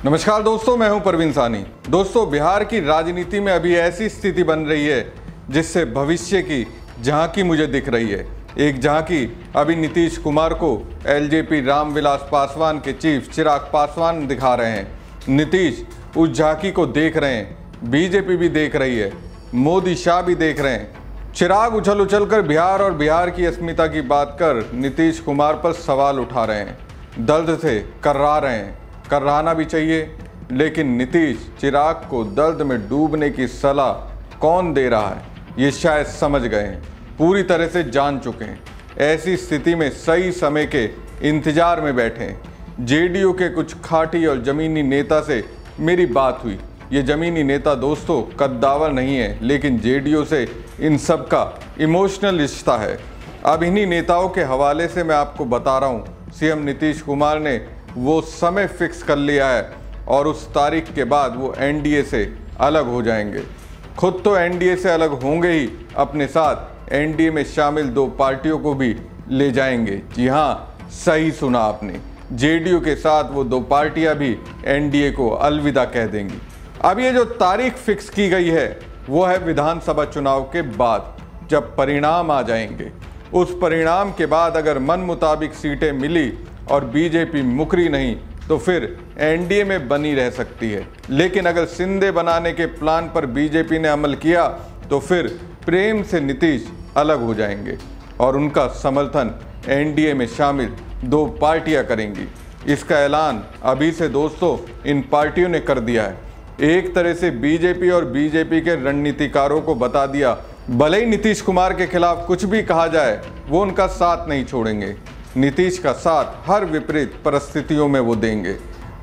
नमस्कार दोस्तों, मैं हूं परवीन सानी। दोस्तों, बिहार की राजनीति में अभी ऐसी स्थिति बन रही है जिससे भविष्य की झांकी मुझे दिख रही है। एक झांकी अभी नीतीश कुमार को एलजेपी रामविलास पासवान के चीफ चिराग पासवान दिखा रहे हैं। नीतीश उस झांकी को देख रहे हैं, बीजेपी भी देख रही है, मोदी शाह भी देख रहे हैं। चिराग उछल उछल कर बिहार और बिहार की अस्मिता की बात कर नीतीश कुमार पर सवाल उठा रहे हैं, दर्द से कर्रा रहे हैं। कर्राना भी चाहिए, लेकिन नीतीश चिराग को दर्द में डूबने की सलाह कौन दे रहा है ये शायद समझ गए हैं, पूरी तरह से जान चुके हैं। ऐसी स्थिति में सही समय के इंतजार में बैठे हैं। जेडीयू के कुछ खाटी और ज़मीनी नेता से मेरी बात हुई। ये ज़मीनी नेता दोस्तों कद्दावर नहीं है, लेकिन जेडीयू से इन सब का इमोशनल रिश्ता है। अब इन्हीं नेताओं के हवाले से मैं आपको बता रहा हूँ, सीएम नीतीश कुमार ने वो समय फिक्स कर लिया है और उस तारीख के बाद वो एनडीए से अलग हो जाएंगे। खुद तो एनडीए से अलग होंगे ही, अपने साथ एनडीए में शामिल दो पार्टियों को भी ले जाएंगे। जी हाँ, सही सुना आपने, जेडीयू के साथ वो दो पार्टियां भी एनडीए को अलविदा कह देंगी। अब ये जो तारीख फिक्स की गई है वो है विधानसभा चुनाव के बाद, जब परिणाम आ जाएंगे। उस परिणाम के बाद अगर मन मुताबिक सीटें मिली और बीजेपी मुकरी नहीं तो फिर एनडीए में बनी रह सकती है। लेकिन अगर सिंधे बनाने के प्लान पर बीजेपी ने अमल किया तो फिर प्रेम से नीतीश अलग हो जाएंगे और उनका समर्थन एनडीए में शामिल दो पार्टियां करेंगी। इसका ऐलान अभी से दोस्तों इन पार्टियों ने कर दिया है। एक तरह से बीजेपी और बीजेपी के रणनीतिकारों को बता दिया, भले ही नीतीश कुमार के खिलाफ कुछ भी कहा जाए वो उनका साथ नहीं छोड़ेंगे। नीतीश का साथ हर विपरीत परिस्थितियों में वो देंगे।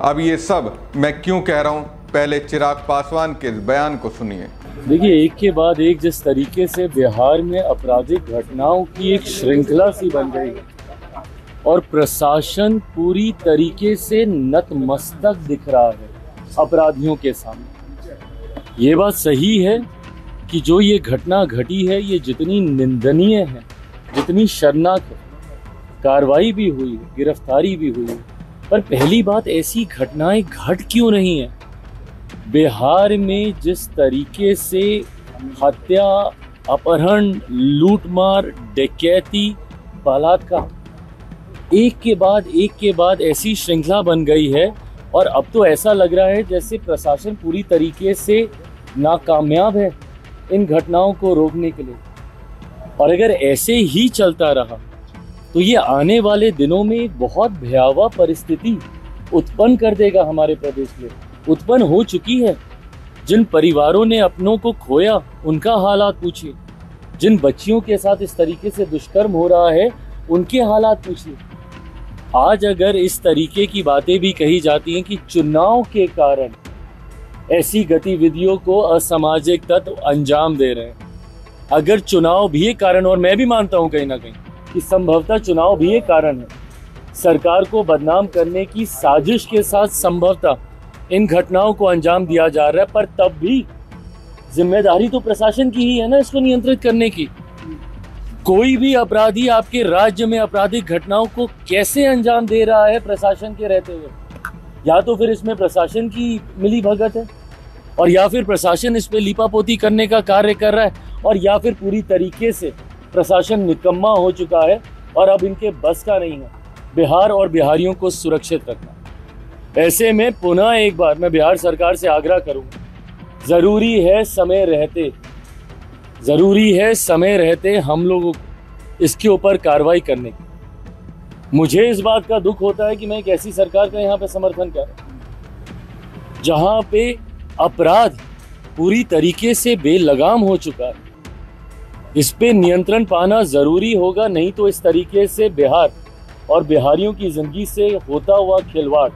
अब ये सब मैं क्यों कह रहा हूँ, पहले चिराग पासवान के बयान को सुनिए। देखिए, एक के बाद एक जिस तरीके से बिहार में आपराधिक घटनाओं की एक श्रृंखला सी बन गई है और प्रशासन पूरी तरीके से नतमस्तक दिख रहा है अपराधियों के सामने। ये बात सही है कि जो ये घटना घटी है ये जितनी निंदनीय है, जितनी शर्मनाक है, कार्रवाई भी हुई है, गिरफ्तारी भी हुई है, पर पहली बात ऐसी घटनाएं घट क्यों नहीं है। बिहार में जिस तरीके से हत्या, अपहरण, लूटमार, डकैती, बलात्कार एक के बाद ऐसी श्रृंखला बन गई है और अब तो ऐसा लग रहा है जैसे प्रशासन पूरी तरीके से नाकामयाब है इन घटनाओं को रोकने के लिए। और अगर ऐसे ही चलता रहा तो ये आने वाले दिनों में एक बहुत भयावह परिस्थिति उत्पन्न कर देगा हमारे प्रदेश में। उत्पन्न हो चुकी है। जिन परिवारों ने अपनों को खोया उनका हालात पूछिए, जिन बच्चियों के साथ इस तरीके से दुष्कर्म हो रहा है उनके हालात पूछिए। आज अगर इस तरीके की बातें भी कही जाती हैं कि चुनाव के कारण ऐसी गतिविधियों को असामाजिक तत्व अंजाम दे रहे हैं, अगर चुनाव भी एक कारण, और मैं भी मानता हूं कहीं ना कहीं कि संभवतः चुनाव भी एक कारण है, सरकार को बदनाम करने की साजिश के साथ संभवतः इन घटनाओं को अंजाम दिया जा रहा है, पर तब भी जिम्मेदारी तो प्रशासन की ही है ना इसको नियंत्रित करने की। कोई भी अपराधी आपके राज्य में आपराधिक घटनाओं को कैसे अंजाम दे रहा है प्रशासन के रहते हुए, या तो फिर इसमें प्रशासन की मिली भगत है और या फिर प्रशासन इस पे लीपापोती करने का कार्य कर रहा है, और या फिर पूरी तरीके से प्रशासन निकम्मा हो चुका है और अब इनके बस का नहीं है बिहार और बिहारियों को सुरक्षित रखना। ऐसे में पुनः एक बार मैं बिहार सरकार से आग्रह करूंगा, जरूरी है समय रहते हम लोगों को इसके ऊपर कार्रवाई करने की। मुझे इस बात का दुख होता है कि मैं एक ऐसी सरकार का यहाँ पे समर्थन कर रहा हूं जहाँ पे अपराध पूरी तरीके से बेलगाम हो चुका है। इस पे नियंत्रण पाना जरूरी होगा, नहीं तो इस तरीके से बिहार और बिहारियों की जिंदगी से होता हुआ खिलवाड़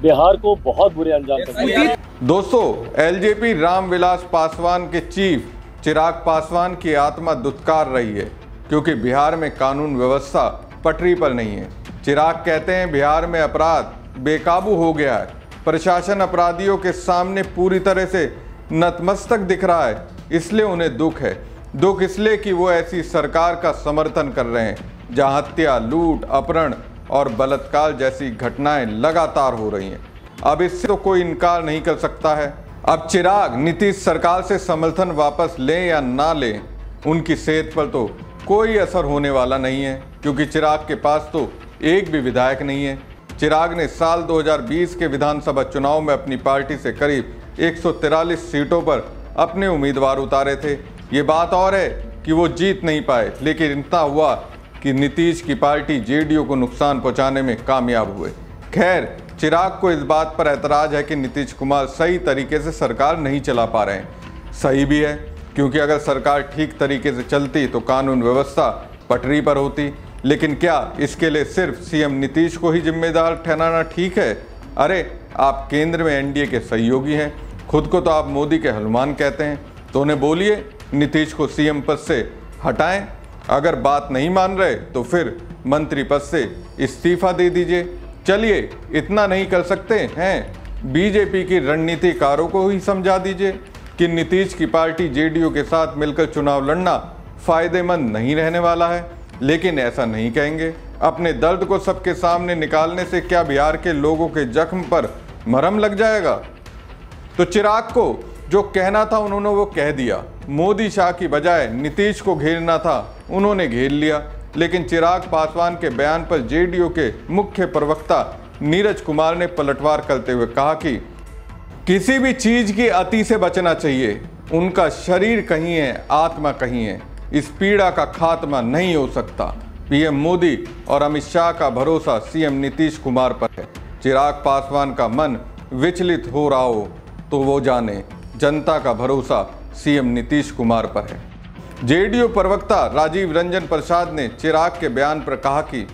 बिहार को बहुत बुरे अंजाम तक। दोस्तों, एलजेपी रामविलास पासवान के चीफ चिराग पासवान की आत्मा दुत्कार रही है, क्योंकि बिहार में कानून व्यवस्था पटरी पर नहीं है। चिराग कहते हैं बिहार में अपराध बेकाबू हो गया है, प्रशासन अपराधियों के सामने पूरी तरह से नतमस्तक दिख रहा है, इसलिए उन्हें दुख है। दुख इसलिए कि वो ऐसी सरकार का समर्थन कर रहे हैं जहां हत्या, लूट, अपहरण और बलात्कार जैसी घटनाएं लगातार हो रही हैं। अब इससे तो कोई इनकार नहीं कर सकता है। अब चिराग नीतीश सरकार से समर्थन वापस लें या ना लें, उनकी सेहत पर तो कोई असर होने वाला नहीं है, क्योंकि चिराग के पास तो एक भी विधायक नहीं है। चिराग ने साल 2020 के विधानसभा चुनाव में अपनी पार्टी से करीब 143 सीटों पर अपने उम्मीदवार उतारे थे। ये बात और है कि वो जीत नहीं पाए, लेकिन इतना हुआ कि नीतीश की पार्टी जेडीयू को नुकसान पहुंचाने में कामयाब हुए। खैर, चिराग को इस बात पर ऐतराज है कि नीतीश कुमार सही तरीके से सरकार नहीं चला पा रहे हैं। सही भी है, क्योंकि अगर सरकार ठीक तरीके से चलती तो कानून व्यवस्था पटरी पर होती। लेकिन क्या इसके लिए सिर्फ सीएम नीतीश को ही जिम्मेदार ठहराना ठीक है? अरे, आप केंद्र में एनडीए के सहयोगी हैं, खुद को तो आप मोदी के हनुमान कहते हैं, तो उन्हें बोलिए नीतीश को सीएम पद से हटाएं। अगर बात नहीं मान रहे तो फिर मंत्री पद से इस्तीफा दे दीजिए। चलिए, इतना नहीं कर सकते हैं, बीजेपी की रणनीतिकारों को ही समझा दीजिए कि नीतीश की पार्टी जेडीयू के साथ मिलकर चुनाव लड़ना फायदेमंद नहीं रहने वाला है। लेकिन ऐसा नहीं कहेंगे। अपने दर्द को सबके सामने निकालने से क्या बिहार के लोगों के जख्म पर मरहम लग जाएगा? तो चिराग को जो कहना था उन्होंने वो कह दिया। मोदी शाह की बजाय नीतीश को घेरना था, उन्होंने घेर लिया। लेकिन चिराग पासवान के बयान पर जेडीयू के मुख्य प्रवक्ता नीरज कुमार ने पलटवार करते हुए कहा कि किसी भी चीज की अति से बचना चाहिए। उनका शरीर कहीं है, आत्मा कहीं है। इस पीड़ा का खात्मा नहीं हो सकता। पीएम मोदी और अमित शाह का भरोसा सीएम नीतीश कुमार पर है। चिराग पासवान का मन विचलित हो रहा हो तो वो जाने, जनता का भरोसा सीएम नीतीश कुमार पर है। जेडीयू प्रवक्ता राजीव रंजन प्रसाद ने चिराग के बयान पर कहा कि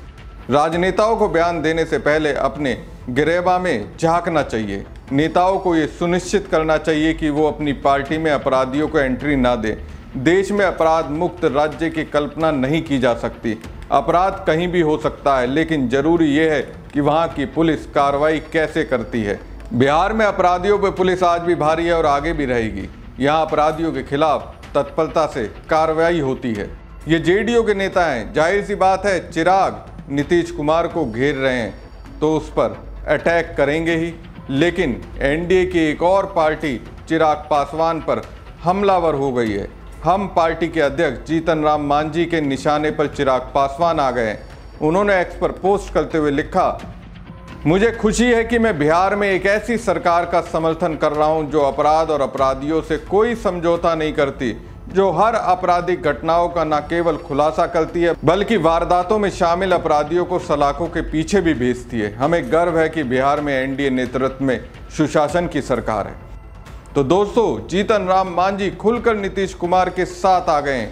राजनेताओं को बयान देने से पहले अपने गिरेबा में झांकना चाहिए। नेताओं को ये सुनिश्चित करना चाहिए कि वो अपनी पार्टी में अपराधियों को एंट्री ना दें। देश में अपराध मुक्त राज्य की कल्पना नहीं की जा सकती। अपराध कहीं भी हो सकता है, लेकिन जरूरी ये है कि वहाँ की पुलिस कार्रवाई कैसे करती है। बिहार में अपराधियों पर पुलिस आज भी भारी है और आगे भी रहेगी। यहाँ अपराधियों के खिलाफ तत्परता से कार्रवाई होती है। ये जेडीयू के नेता हैं, जाहिर सी बात है चिराग नीतीश कुमार को घेर रहे हैं तो उस पर अटैक करेंगे ही। लेकिन एनडीए की एक और पार्टी चिराग पासवान पर हमलावर हो गई है। हम पार्टी के अध्यक्ष जीतन राम मांझी के निशाने पर चिराग पासवान आ गए। उन्होंने एक्स पर पोस्ट करते हुए लिखा, मुझे खुशी है कि मैं बिहार में एक ऐसी सरकार का समर्थन कर रहा हूं जो अपराध और अपराधियों से कोई समझौता नहीं करती, जो हर आपराधिक घटनाओं का न केवल खुलासा करती है बल्कि वारदातों में शामिल अपराधियों को सलाखों के पीछे भी भेजती है। हमें गर्व है कि बिहार में एनडीए नेतृत्व में सुशासन की सरकार है। तो दोस्तों, जीतन राम मांझी खुलकर नीतीश कुमार के साथ आ गए।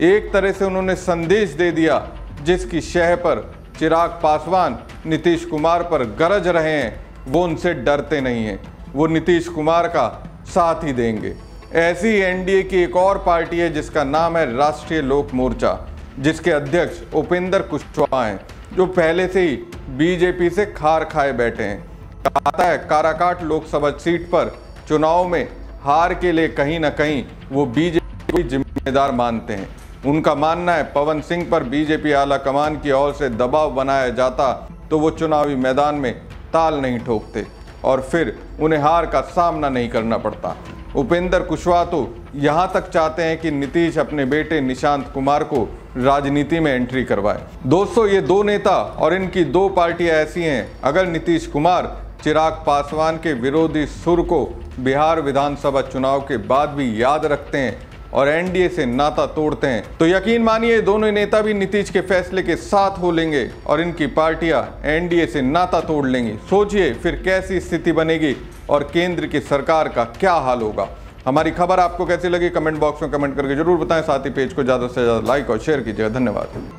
एक तरह से उन्होंने संदेश दे दिया जिसकी शह पर चिराग पासवान नीतीश कुमार पर गरज रहे हैं, वो उनसे डरते नहीं हैं, वो नीतीश कुमार का साथ ही देंगे। ऐसी एनडीए की एक और पार्टी है जिसका नाम है राष्ट्रीय लोक मोर्चा, जिसके अध्यक्ष उपेंद्र कुशवाहा हैं, जो पहले से ही बीजेपी से खार खाए बैठे हैं। कहता है काराकाट लोकसभा सीट पर चुनाव में हार के लिए कहीं ना कहीं वो बीजेपी को जिम्मेदार मानते हैं। उनका मानना है पवन सिंह पर बीजेपी आला कमान की ओर से दबाव बनाया जाता तो वो चुनावी मैदान में ताल नहीं ठोकते और फिर उन्हें हार का सामना नहीं करना पड़ता। उपेंद्र कुशवाहा तो यहाँ तक चाहते हैं कि नीतीश अपने बेटे निशांत कुमार को राजनीति में एंट्री करवाए। दोस्तों, ये दो नेता और इनकी दो पार्टियां ऐसी हैं, अगर नीतीश कुमार चिराग पासवान के विरोधी सुर को बिहार विधानसभा चुनाव के बाद भी याद रखते हैं और एनडीए से नाता तोड़ते हैं तो यकीन मानिए दोनों नेता भी नीतीश के फैसले के साथ हो लेंगे और इनकी पार्टियां एनडीए से नाता तोड़ लेंगी। सोचिए फिर कैसी स्थिति बनेगी और केंद्र की सरकार का क्या हाल होगा। हमारी खबर आपको कैसी लगी कमेंट बॉक्स में कमेंट करके जरूर बताएं। साथ ही पेज को ज़्यादा से ज़्यादा लाइक और शेयर कीजिएगा। धन्यवाद।